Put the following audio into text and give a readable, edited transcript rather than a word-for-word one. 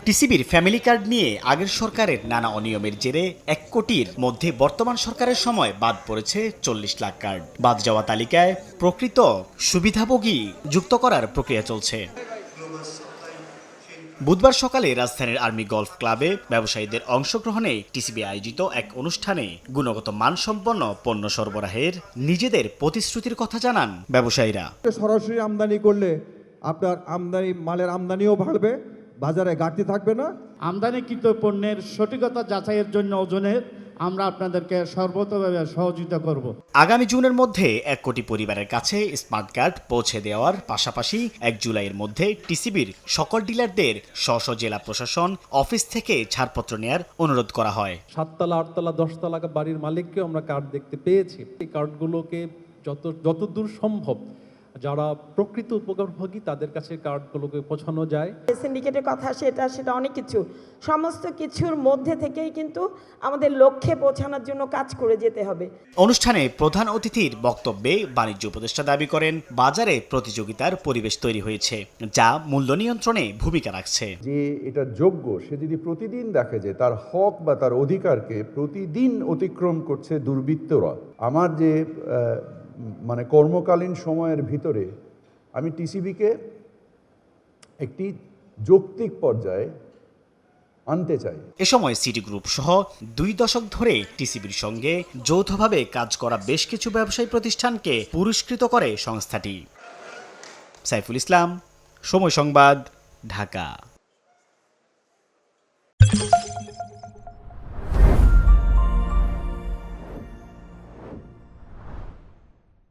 টিসিবির family card নিয়ে আগের সরকারের নানা অনিয়মের জেরে 1 কোটির মধ্যে বর্তমান সরকারের সময় বাদ পড়েছে 40 লাখ কার্ড। বাদ যাওয়া তালিকায় প্রকৃত সুবিধাভোগী যুক্ত করার প্রক্রিয়া চলছে। বুধবার সকালে রাজধানীর আর্মি গলফ ক্লাবে ব্যবসায়ীদের অংশগ্রহণে টিসিবি আয়োজিত এক অনুষ্ঠানে গুণগত মানসম্পন্ন পণ্য সরবরাহের নিজেদের প্রতিশ্রুতির কথা জানান ব্যবসায়ীরা। সরাসরি আমদানি করলে আপনার মালের আমদানিও বাড়বে, বাজারে ঘাটতি থাকবে না। আমদানিকৃত পণ্যের সঠিকতা যাচাইয়ের জন্য ওজনের আমরা আপনাদেরকে সর্বতভাবে সহযোগিতা করব। আগামী জুনের মধ্যে 1 কোটি পরিবারের কাছে স্মার্ট কার্ড পৌঁছে দেওয়ার পাশাপাশি 1 জুলাইয়ের মধ্যে টিসিবির সকল ডিলারদের স্ব জেলা প্রশাসন অফিস থেকে ছাড়পত্র নেওয়ার অনুরোধ করা হয়। 7তলা 8তলা 10তলা বাড়ির মালিককেও আমরা কার্ড দেখতে পেয়েছি। এই কার্ডগুলোকে যতদূর সম্ভব যারা প্রকৃত উপকারভোগী তাদের কাছে কার্ডগুলোকে পৌঁছানো যায়। সিন্ডিকেটের কথা সেটা অনেক কিছু, সমস্ত কিছুর মধ্যে থেকেই কিন্তু আমাদের লক্ষ্যে পৌঁছানোর জন্য কাজ করে যেতে হবে। অনুষ্ঠানে প্রধান অতিথির বক্তব্যে বাণিজ্য উপদেষ্টা দাবি করেন বাজারে প্রতিযোগিতার পরিবেশ তৈরি হয়েছে, যা মূল্য নিয়ন্ত্রণে ভূমিকা রাখছে। যে এটা যোগ্য সে যদি প্রতিদিন দেখে যে তার হক বা তার অধিকারকে প্রতিদিন অতিক্রম করছে দুর্বৃত্তরা, আমার যে কর্মকালীন সময়ের ভিতরে আমি টিসিবিকে একটি যৌক্তিক পর্যায়ে আনতে চাই। এ সময় সিটি গ্রুপ সহ 2 দশক ধরে টিসিবির সঙ্গে যৌথভাবে কাজ করা বেশ কিছু ব্যবসায়ী প্রতিষ্ঠানকে পুরস্কৃত করে সংস্থাটি। সাইফুল ইসলাম, সময় সংবাদ, ঢাকা।